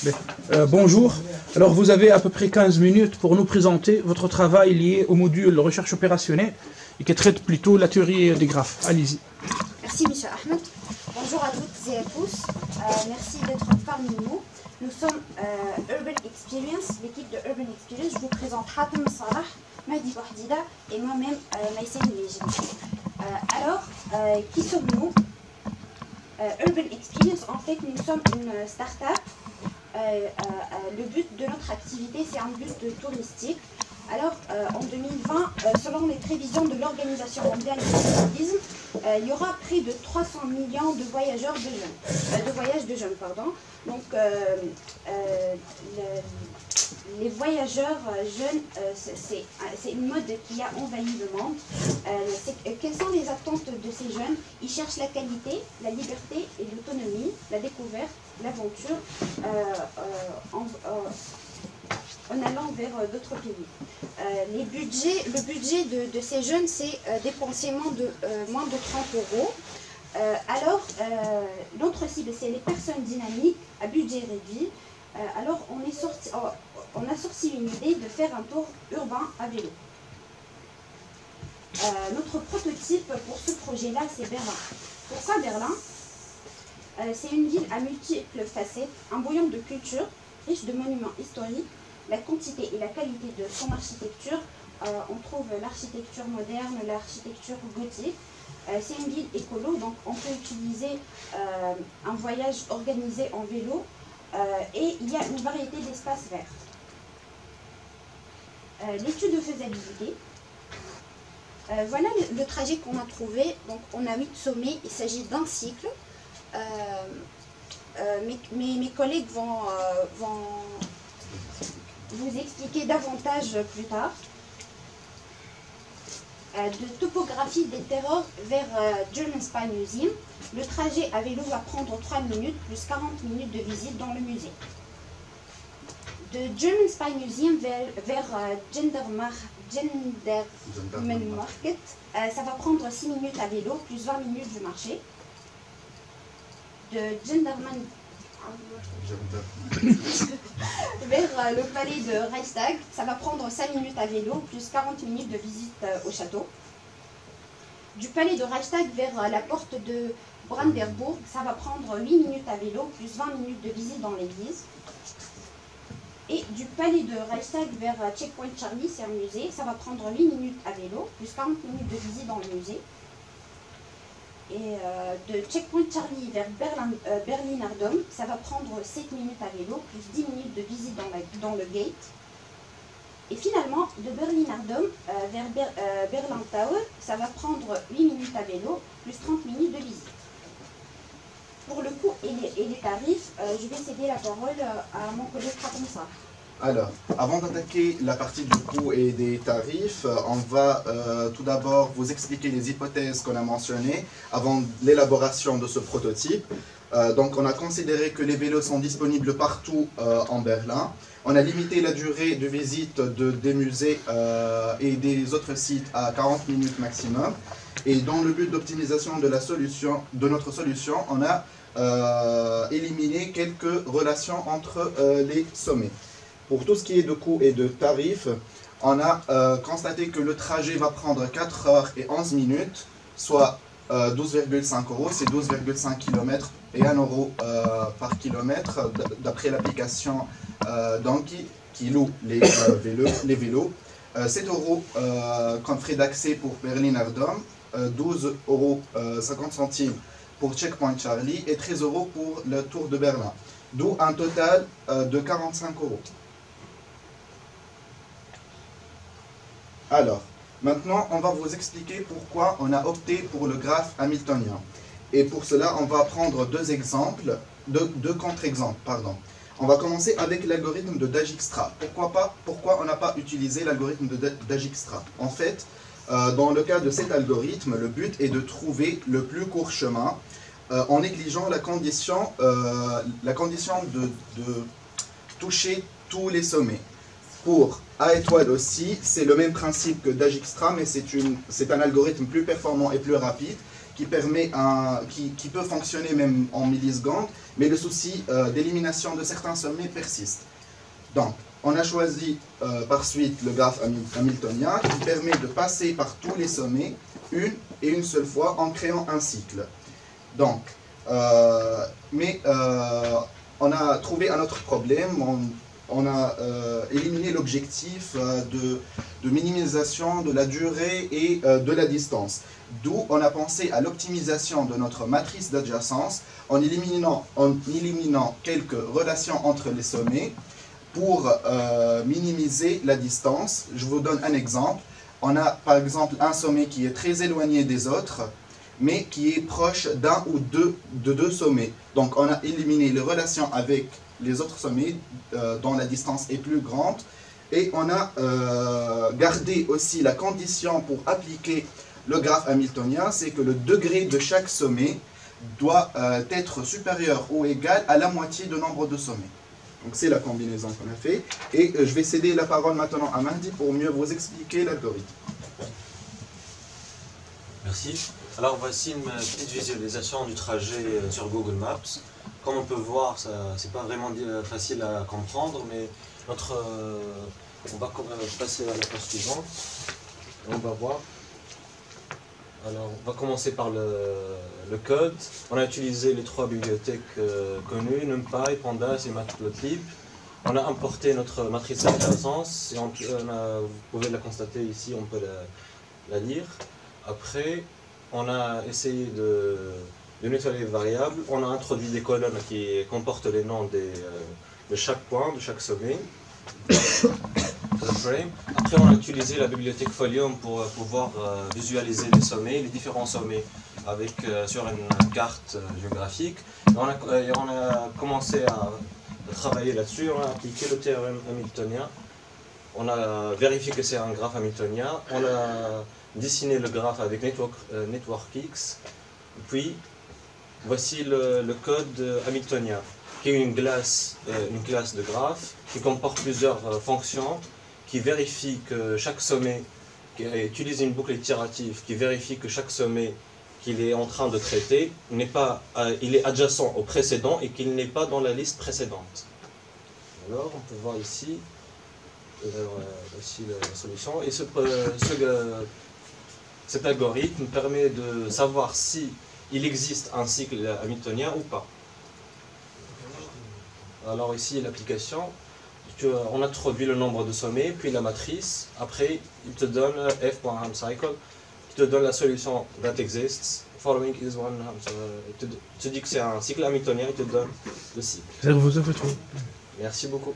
Bien. Bonjour. Alors vous avez à peu près 15 minutes pour nous présenter votre travail lié au module recherche opérationnelle et qui traite plutôt la théorie des graphes. Allez-y. Merci M. Ahmed. Bonjour à toutes et à tous. Merci d'être parmi nous. Nous sommes Urban Experience, l'équipe de Urban Experience. Je vous présente Hatem Salah, Mahdi Bouhdida et moi-même Maïsen Lijmi. Alors, qui sommes-nous? Urban Experience, en fait, nous sommes une start-up. Le but de notre activité, c'est un but touristique. Alors, en 2020, selon les prévisions de l'Organisation mondiale du tourisme, il y aura près de 300 millions de voyageurs de voyages de jeunes, pardon. Donc, les voyageurs jeunes, c'est une mode qui a envahi le monde. Quelles sont les attentes de ces jeunes? Ils cherchent la qualité, la liberté et l'autonomie, la découverte, l'aventure, en allant vers d'autres pays. Le budget de ces jeunes, c'est dépenser moins de 30 euros. Alors, notre cible, c'est les personnes dynamiques à budget réduit. Alors, on a sorti une idée de faire un tour urbain à vélo. Notre prototype pour ce projet-là, c'est Berlin. Pourquoi Berlin? C'est une ville à multiples facettes, un bouillon de culture, riche de monuments historiques. La quantité et la qualité de son architecture, on trouve l'architecture moderne, l'architecture gothique. C'est une ville écolo, donc on peut utiliser un voyage organisé en vélo et il y a une variété d'espaces verts. L'étude de faisabilité. Voilà le trajet qu'on a trouvé. Donc on a 8 sommets, il s'agit d'un cycle. Mes collègues vont vous expliquer davantage plus tard. De topographie des terreurs vers German Spy Museum. Le trajet à vélo va prendre 3 minutes plus 40 minutes de visite dans le musée. De German Spy Museum vers Gendarmenmarkt, ça va prendre 6 minutes à vélo plus 20 minutes de marché. De Gendarmenmarkt vers le palais de Reichstag, ça va prendre 5 minutes à vélo, plus 40 minutes de visite au château. Du palais de Reichstag vers la porte de Brandenburg, ça va prendre 8 minutes à vélo, plus 20 minutes de visite dans l'église. Et du palais de Reichstag vers Checkpoint Charlie, c'est un musée, ça va prendre 8 minutes à vélo, plus 40 minutes de visite dans le musée. Et de Checkpoint Charlie vers Berliner Dom, ça va prendre 7 minutes à vélo, plus 10 minutes de visite dans le gate. Et finalement, de Berliner Dom vers Berlin Tower, ça va prendre 8 minutes à vélo, plus 30 minutes de visite. Pour le coût et les tarifs, je vais céder la parole à mon collègue Hatem Salah. Alors, avant d'attaquer la partie du coût et des tarifs, on va tout d'abord vous expliquer les hypothèses qu'on a mentionnées avant l'élaboration de ce prototype. Donc, on a considéré que les vélos sont disponibles partout en Berlin. On a limité la durée de visite des musées et des autres sites à 40 minutes maximum. Et dans le but d'optimisation de notre solution, on a éliminé quelques relations entre les sommets. Pour tout ce qui est de coûts et de tarifs, on a constaté que le trajet va prendre 4 heures et 11 minutes, soit 12,5 euros, c'est 12,5 km et 1 euro par kilomètre, d'après l'application Donkey qui loue les vélos. 7 euros comme frais d'accès pour Berliner Dom, 12 euros 50 centimes pour Checkpoint Charlie et 13 euros pour le Tour de Berlin, d'où un total de 45 euros. Alors, maintenant, on va vous expliquer pourquoi on a opté pour le graphe hamiltonien. Et pour cela, on va prendre deux contre-exemples, pardon. On va commencer avec l'algorithme de Dijkstra. Pourquoi on n'a pas utilisé l'algorithme de Dijkstra? En fait, dans le cas de cet algorithme, le but est de trouver le plus court chemin en négligeant la condition de toucher tous les sommets. Pour A étoile aussi, c'est le même principe que Dijkstra, mais c'est un algorithme plus performant et plus rapide qui peut fonctionner même en millisecondes, mais le souci d'élimination de certains sommets persiste. Donc, on a choisi par suite le graphe hamiltonien qui permet de passer par tous les sommets une seule fois en créant un cycle. Donc, on a trouvé un autre problème. On a éliminé l'objectif de minimisation de la durée et de la distance. D'où on a pensé à l'optimisation de notre matrice d'adjacence en éliminant quelques relations entre les sommets pour minimiser la distance. Je vous donne un exemple. On a par exemple un sommet qui est très éloigné des autres, mais qui est proche d'un ou de deux sommets. Donc on a éliminé les relations avec les autres sommets dont la distance est plus grande, et on a gardé aussi la condition pour appliquer le graphe hamiltonien, c'est que le degré de chaque sommet doit être supérieur ou égal à la moitié du nombre de sommets. Donc c'est la combinaison qu'on a fait, et je vais céder la parole maintenant à Mahdi pour mieux vous expliquer l'algorithme. Merci. Alors voici une petite visualisation du trajet sur Google Maps. Comme on peut voir, c'est pas vraiment facile à comprendre, mais on va passer à la page suivante. On va voir. Alors, on va commencer par le code. On a utilisé les trois bibliothèques connues, NumPy, Pandas et Matplotlib. On a importé notre matrice d'adjacence, et vous pouvez la constater ici, on peut la lire. Après, on a essayé de nettoyer les variables. On a introduit des colonnes qui comportent les noms de chaque point, de chaque sommet. Après, on a utilisé la bibliothèque Folium pour pouvoir visualiser les sommets, les différents sommets sur une carte géographique. Et on a commencé à travailler là-dessus. On a appliqué le théorème hamiltonien. On a vérifié que c'est un graphe hamiltonien. On a dessiné le graphe avec NetworkX. Puis, voici le code hamiltonien, qui est une classe de graphe qui comporte plusieurs fonctions qui vérifie que chaque sommet, qui utilise une boucle itérative, qui vérifie que chaque sommet qu'il est en train de traiter, il est adjacent au précédent et qu'il n'est pas dans la liste précédente. Alors, on peut voir ici, voici la solution. Et cet algorithme permet de savoir si il existe un cycle hamiltonien ou pas. Alors ici, l'application. On introduit le nombre de sommets, puis la matrice. Après, il te donne f.hamCycle, qui te donne la solution that exists. Following is one. Il te dit que c'est un cycle hamiltonien, il te donne le cycle. Vous avez trouvé. Merci beaucoup.